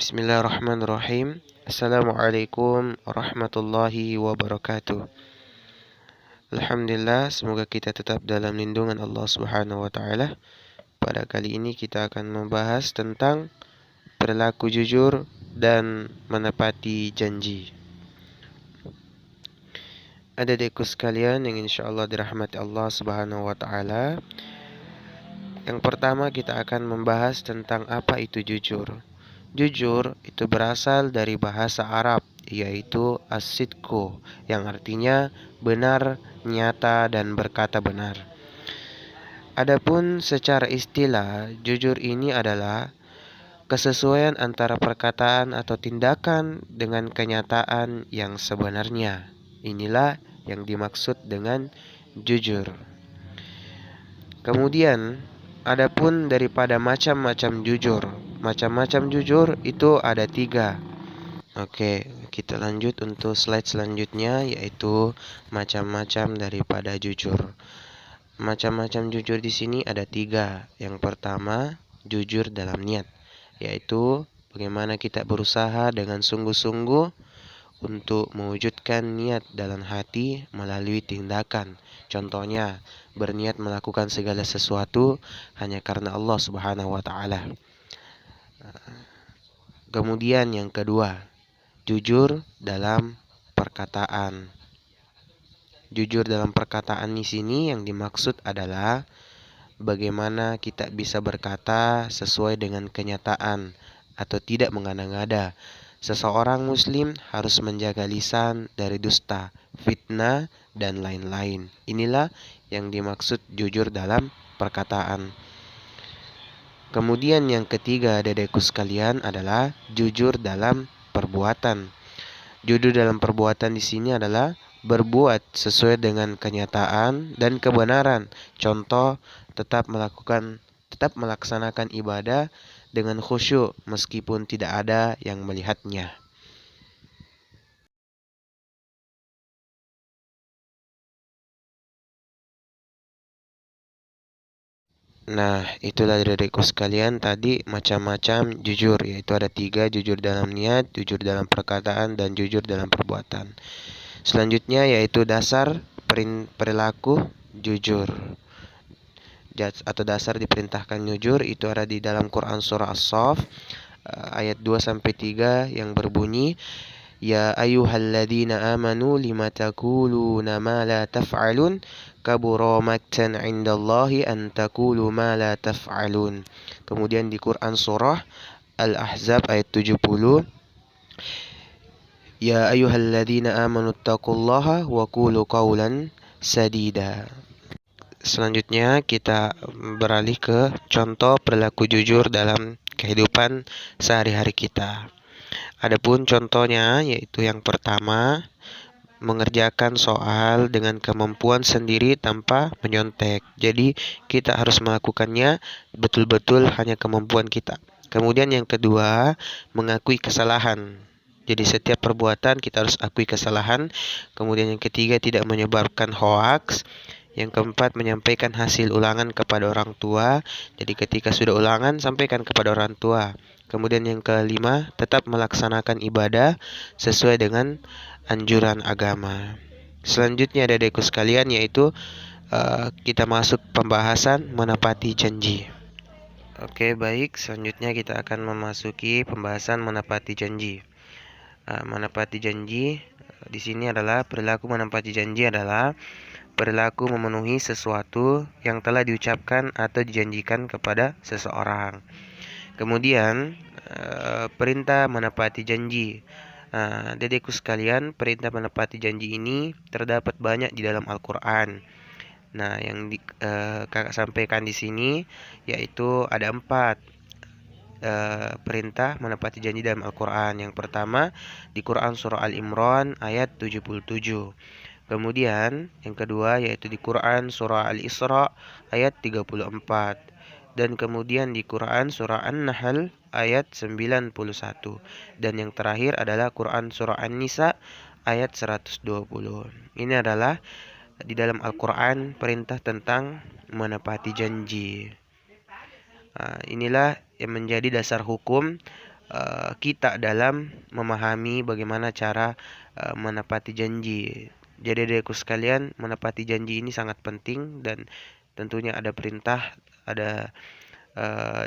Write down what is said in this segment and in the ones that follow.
Bismillahirrahmanirrahim. Assalamualaikum warahmatullahi wabarakatuh. Alhamdulillah, semoga kita tetap dalam lindungan Allah Subhanahu wa taala. Pada kali ini kita akan membahas tentang perilaku jujur dan menepati janji. Adik-adikku sekalian yang insyaallah dirahmati Allah Subhanahu wa taala. Yang pertama kita akan membahas tentang apa itu jujur. Jujur itu berasal dari bahasa Arab, yaitu as-sidqu, yang artinya benar, nyata, dan berkata benar. Adapun secara istilah, jujur ini adalah kesesuaian antara perkataan atau tindakan dengan kenyataan yang sebenarnya. Inilah yang dimaksud dengan jujur. Kemudian, adapun daripada macam-macam jujur. Macam-macam jujur itu ada 3. Oke, kita lanjut untuk slide selanjutnya, yaitu macam-macam daripada jujur. Macam-macam jujur di sini ada 3. Yang pertama, jujur dalam niat, yaitu bagaimana kita berusaha dengan sungguh-sungguh untuk mewujudkan niat dalam hati melalui tindakan. Contohnya, berniat melakukan segala sesuatu hanya karena Allah Subhanahu wa taala. Kemudian yang kedua, jujur dalam perkataan. Jujur dalam perkataan di sini yang dimaksud adalah bagaimana kita bisa berkata sesuai dengan kenyataan atau tidak mengada-ngada. Seseorang muslim harus menjaga lisan dari dusta, fitnah, dan lain-lain. Inilah yang dimaksud jujur dalam perkataan. Kemudian yang ketiga, adekku sekalian, adalah jujur dalam perbuatan. Jujur dalam perbuatan di sini adalah berbuat sesuai dengan kenyataan dan kebenaran. Contoh, tetap melaksanakan ibadah dengan khusyuk meskipun tidak ada yang melihatnya. Nah, itulah adik-adikku sekalian tadi macam-macam jujur, yaitu ada 3, jujur dalam niat, jujur dalam perkataan, dan jujur dalam perbuatan. Selanjutnya yaitu dasar perilaku jujur atau dasar diperintahkan jujur itu ada di dalam Quran surah As-Saff ayat 2-3 yang berbunyi, Ya ayyuhalladzina amanu lima taquluna ma la taf'alun kabura maktan 'indallahi an taqulu ma la taf'alun. Kemudian di Quran surah Al-Ahzab ayat 70, Ya ayyuhalladzina amanu taqullaha wa qulu qawlan sadida. Selanjutnya kita beralih ke contoh perilaku jujur dalam kehidupan sehari-hari kita. Adapun contohnya yaitu yang pertama, mengerjakan soal dengan kemampuan sendiri tanpa menyontek. Jadi kita harus melakukannya betul-betul hanya kemampuan kita. Kemudian yang kedua, mengakui kesalahan. Jadi setiap perbuatan kita harus akui kesalahan. Kemudian yang ketiga, tidak menyebarkan hoaks. Yang keempat, menyampaikan hasil ulangan kepada orang tua. Jadi ketika sudah ulangan, sampaikan kepada orang tua. Kemudian yang kelima, tetap melaksanakan ibadah sesuai dengan anjuran agama. Selanjutnya adekku sekalian yaitu kita masuk pembahasan menepati janji. Oke, baik. Selanjutnya kita akan memasuki pembahasan menepati janji. Menepati janji di sini adalah perilaku menepati janji adalah perilaku memenuhi sesuatu yang telah diucapkan atau dijanjikan kepada seseorang. Kemudian perintah menepati janji. Dedekku sekalian, perintah menepati janji ini terdapat banyak di dalam Al-Quran. Nah, yang kakak sampaikan di sini yaitu ada 4 perintah menepati janji dalam Al-Quran. Yang pertama di Quran surah Al-Imran ayat 77. Kemudian yang kedua yaitu di Quran surah Al-Isra ayat 34. Dan kemudian di Quran surah An-Nahl ayat 91. Dan yang terakhir adalah Quran surah An-Nisa ayat 120. Ini adalah di dalam Al-Quran perintah tentang menepati janji. Inilah yang menjadi dasar hukum kita dalam memahami bagaimana cara menepati janji. Jadi adikku sekalian, menepati janji ini sangat penting dan tentunya ada perintah, ada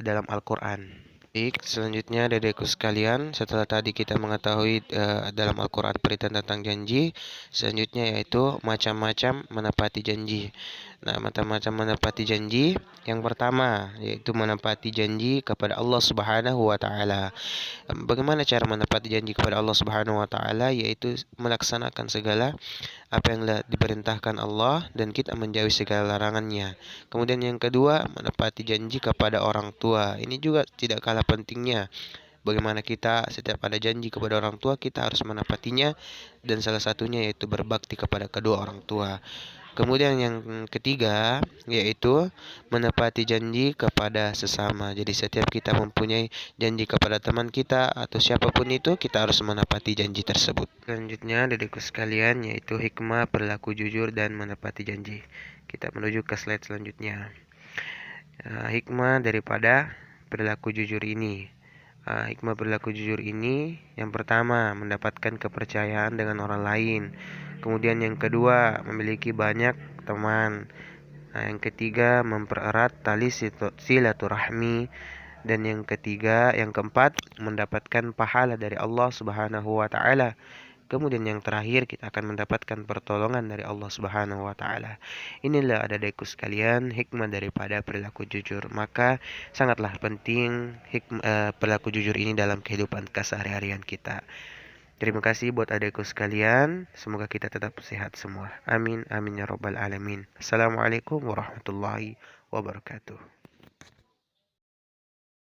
dalam Al-Quran. Baik, selanjutnya adikku sekalian, setelah tadi kita mengetahui dalam Al-Quran perintah tentang janji, selanjutnya yaitu macam-macam menepati janji. Nah, macam-macam menepati janji, yang pertama yaitu menepati janji kepada Allah Subhanahu wa taala. Bagaimana cara menepati janji kepada Allah Subhanahu wa taala? Yaitu melaksanakan segala apa yang diperintahkan Allah dan kita menjauhi segala larangannya. Kemudian yang kedua, menepati janji kepada orang tua. Ini juga tidak kalah pentingnya. Bagaimana kita setiap ada janji kepada orang tua, kita harus menepatinya, dan salah satunya yaitu berbakti kepada kedua orang tua. Kemudian yang ketiga yaitu menepati janji kepada sesama. Jadi setiap kita mempunyai janji kepada teman kita atau siapapun itu, kita harus menepati janji tersebut. Selanjutnya adikku sekalian, yaitu hikmah berlaku jujur dan menepati janji. Kita menuju ke slide selanjutnya. Hikmah daripada berlaku jujur ini. Hikmah berlaku jujur ini, yang pertama, mendapatkan kepercayaan dengan orang lain. Kemudian yang kedua, memiliki banyak teman. Yang ketiga, mempererat tali silaturahmi. Dan yang keempat, mendapatkan pahala dari Allah Subhanahu wa taala. Kemudian yang terakhir, kita akan mendapatkan pertolongan dari Allah Subhanahu wa taala. Inilah adikku sekalian hikmah daripada perilaku jujur. Maka sangatlah penting perilaku jujur ini dalam kehidupan keseharian kita. Terima kasih buat adikku sekalian. Semoga kita tetap sehat semua. Amin, amin ya rabbal alamin. Assalamualaikum warahmatullahi wabarakatuh.